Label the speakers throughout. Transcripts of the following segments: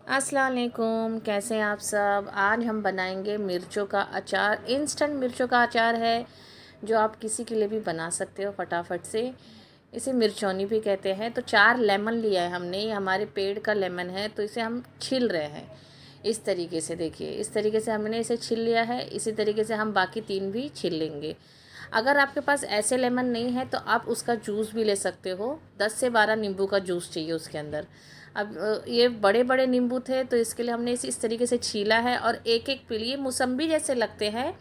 Speaker 1: अस्सलाम वालेकुम, कैसे हैं आप सब। आज हम बनाएंगे मिर्चों का अचार। इंस्टेंट मिर्चों का अचार है जो आप किसी के लिए भी बना सकते हो फटाफट से। इसे मिर्चौनी भी कहते हैं। तो 4 लेमन लिया है हमने, ये हमारे पेड़ का लेमन है, तो इसे हम छील रहे हैं। इस तरीके से देखिए, इस तरीके से हमने इसे छील लिया है। इसी तरीके से हम बाकी 3 भी छील लेंगे। अगर आपके पास ऐसे लेमन नहीं है तो आप उसका जूस भी ले सकते हो। 10 से 12 नींबू का जूस चाहिए उसके अंदर। अब ये बड़े बड़े नींबू थे तो इसके लिए हमने इस तरीके से छीला है और एक एक पीली मौसम्बी जैसे लगते हैं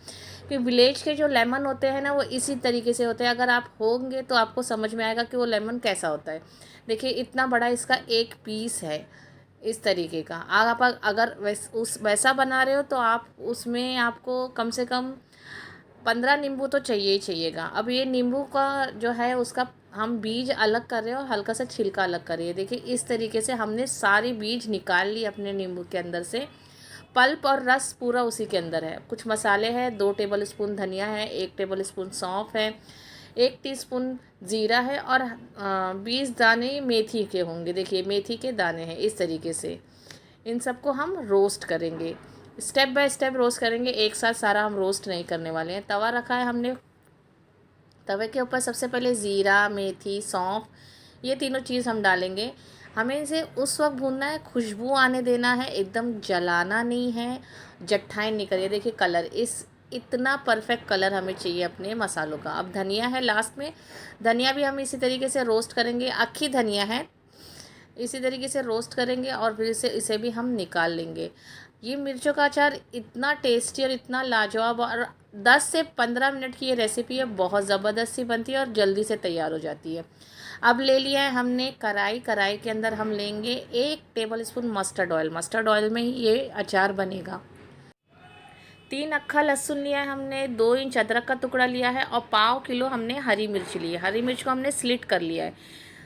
Speaker 1: कि विलेज के जो लेमन होते हैं ना वो इसी तरीके से होते हैं। अगर आप होंगे तो आपको समझ में आएगा कि वो लेमन कैसा होता है। देखिए इतना बड़ा इसका एक पीस है इस तरीके का। आप अगर वैसा बना रहे हो तो आप उसमें आपको कम से कम 15 नींबू तो चाहिए ही चाहिएगा। अब ये नींबू का जो है उसका हम बीज अलग कर रहे हैं और हल्का सा छिलका अलग कर रही है। देखिए इस तरीके से हमने सारी बीज निकाल ली अपने नींबू के अंदर से। पल्प और रस पूरा उसी के अंदर है। कुछ मसाले हैं, 2 टेबल स्पून धनिया है, 1 टेबल स्पून सौंफ है, 1 टीस्पून ज़ीरा है और 20 दाने मेथी के होंगे। देखिए मेथी के दाने हैं इस तरीके से। इन सबको हम रोस्ट करेंगे, स्टेप बाय स्टेप रोस्ट करेंगे। एक साथ सारा हम रोस्ट नहीं करने वाले हैं। तवा रखा है हमने, तवे के ऊपर सबसे पहले ज़ीरा, मेथी, सौंफ, ये तीनों चीज़ हम डालेंगे। हमें इसे उस वक्त भूनना है, खुशबू आने देना है, एकदम जलाना नहीं है, जट्ठाएँ नहीं करिए। देखिए कलर इतना परफेक्ट कलर हमें चाहिए अपने मसालों का। अब धनिया है लास्ट में, धनिया भी हम इसी तरीके से रोस्ट करेंगे। अक्खी धनिया है, इसी तरीके से रोस्ट करेंगे और फिर इसे भी हम निकाल लेंगे। ये मिर्चों का अचार इतना टेस्टी और इतना लाजवाब, और 10 से 15 मिनट की ये रेसिपी है। बहुत ज़बरदस्त सी बनती है और जल्दी से तैयार हो जाती है। अब ले लिया है हमने कढ़ाई। कढ़ाई के अंदर हम लेंगे 1 table spoon mustard oil. Mustard oil में ही ये अचार बनेगा। 3 अक्खा लहसुन लिया है हमने, 2 इंच अदरक का टुकड़ा लिया है और पाव किलो हमने हरी मिर्च ली है। हरी मिर्च को हमने स्लिट कर लिया है।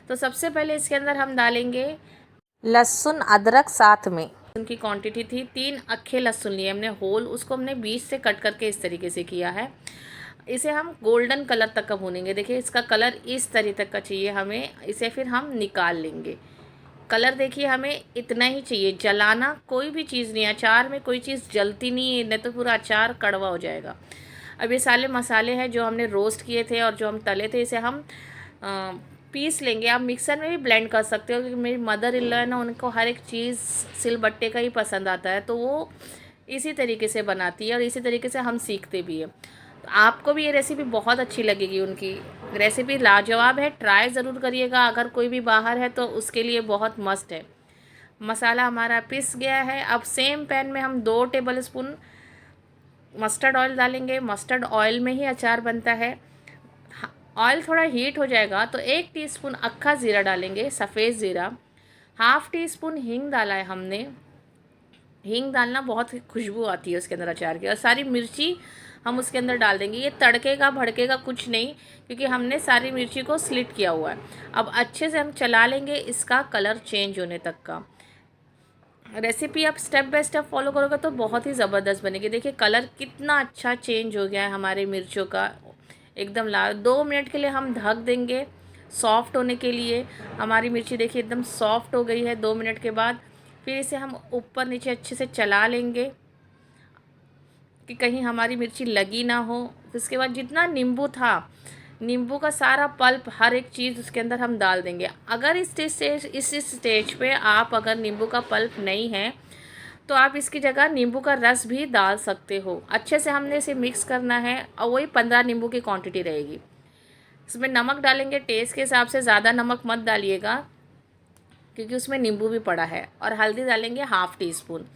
Speaker 1: तो सबसे पहले इसके अंदर हम डालेंगे लहसुन अदरक साथ में। उनकी क्वांटिटी थी 3 अक्खे लहसुन लिए हमने होल, उसको हमने बीच से कट करके इस तरीके से किया है। इसे हम गोल्डन कलर तक का भूनेंगे। देखिए इसका कलर इस तरीके तक का चाहिए हमें। इसे फिर हम निकाल लेंगे। कलर देखिए हमें इतना ही चाहिए, जलाना कोई भी चीज़ नहीं है। अचार में कोई चीज़ जलती नहीं है, नहीं तो पूरा अचार कड़वा हो जाएगा। अब ये सारे मसाले हैं जो हमने रोस्ट किए थे और जो हम तले थे, इसे हम पीस लेंगे। आप मिक्सर में भी ब्लेंड कर सकते हो, क्योंकि मेरी मदर इन लॉ है ना, उनको हर एक चीज़ सिलबट्टे का ही पसंद आता है, तो वो इसी तरीके से बनाती है और इसी तरीके से हम सीखते भी हैं। तो आपको भी ये रेसिपी बहुत अच्छी लगेगी। उनकी रेसिपी लाजवाब है, ट्राई ज़रूर करिएगा। अगर कोई भी बाहर है तो उसके लिए बहुत मस्त है। मसाला हमारा पिस गया है। अब सेम पैन में हम 2 टेबल स्पून मस्टर्ड ऑयल डालेंगे। मस्टर्ड ऑयल में ही अचार बनता है। ऑयल थोड़ा हीट हो जाएगा तो 1 टीस्पून अक्खा ज़ीरा डालेंगे, सफ़ेद ज़ीरा। हाफ़ टी स्पून हींग डाला है हमने। हींग डालना बहुत खुशबू आती है उसके अंदर अचार की। और सारी मिर्ची हम उसके अंदर डाल देंगे। ये तड़केगा भड़केगा कुछ नहीं, क्योंकि हमने सारी मिर्ची को स्लिट किया हुआ है। अब अच्छे से हम चला लेंगे इसका कलर चेंज होने तक का। रेसिपी आप स्टेप बाय स्टेप फॉलो करोगे तो बहुत ही ज़बरदस्त बनेगी। देखिए कलर कितना अच्छा चेंज हो गया है हमारे मिर्चों का, एकदम लाल। 2 मिनट के लिए हम ढक देंगे सॉफ्ट होने के लिए। हमारी मिर्ची देखिए एकदम सॉफ्ट हो गई है 2 मिनट के बाद। फिर इसे हम ऊपर नीचे अच्छे से चला लेंगे कि कहीं हमारी मिर्ची लगी ना हो। उसके बाद जितना नींबू था, नींबू का सारा पल्प, हर एक चीज़ उसके अंदर हम डाल देंगे। अगर इस स्टेज पे आप अगर नींबू का पल्प नहीं है तो आप इसकी जगह नींबू का रस भी डाल सकते हो। अच्छे से हमने इसे मिक्स करना है और वही 15 नींबू की क्वांटिटी रहेगी। इसमें नमक डालेंगे टेस्ट के हिसाब से, ज़्यादा नमक मत डालिएगा क्योंकि उसमें नींबू भी पड़ा है। और हल्दी डालेंगे हाफ़ टी स्पून।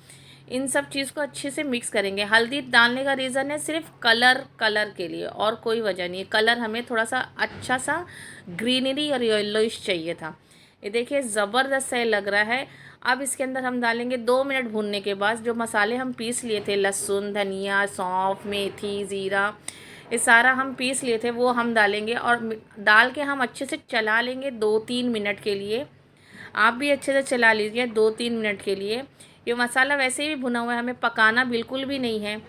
Speaker 1: इन सब चीज़ को अच्छे से मिक्स करेंगे। हल्दी डालने का रीज़न है सिर्फ कलर के लिए, और कोई वजह नहीं है। कलर हमें थोड़ा सा अच्छा सा ग्रीनरी और येलोइश चाहिए था। ये देखिए ज़बरदस्त सा लग रहा है। अब इसके अंदर हम डालेंगे 2 मिनट भूनने के बाद जो मसाले हम पीस लिए थे, लहसुन, धनिया, सौंफ, मेथी, ज़ीरा, ये सारा हम पीस लिए थे, वो हम डालेंगे। और डाल के हम अच्छे से चला लेंगे 2-3 मिनट के लिए। आप भी अच्छे से चला लीजिए 2-3 मिनट के लिए। ये मसाला वैसे ही भुना हुआ है, हमें पकाना बिल्कुल भी नहीं है।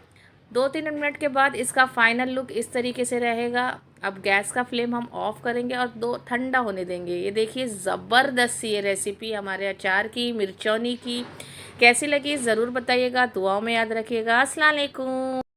Speaker 1: 2-3 मिनट के बाद इसका फाइनल लुक इस तरीके से रहेगा। अब गैस का फ्लेम हम ऑफ़ करेंगे और ठंडा होने देंगे। ये देखिए ज़बरदस्त सी ये रेसिपी हमारे अचार की, मिर्चौनी की कैसी लगी ज़रूर बताइएगा, दुआओं में याद रखिएगा। अस्सलाम वालेकुम।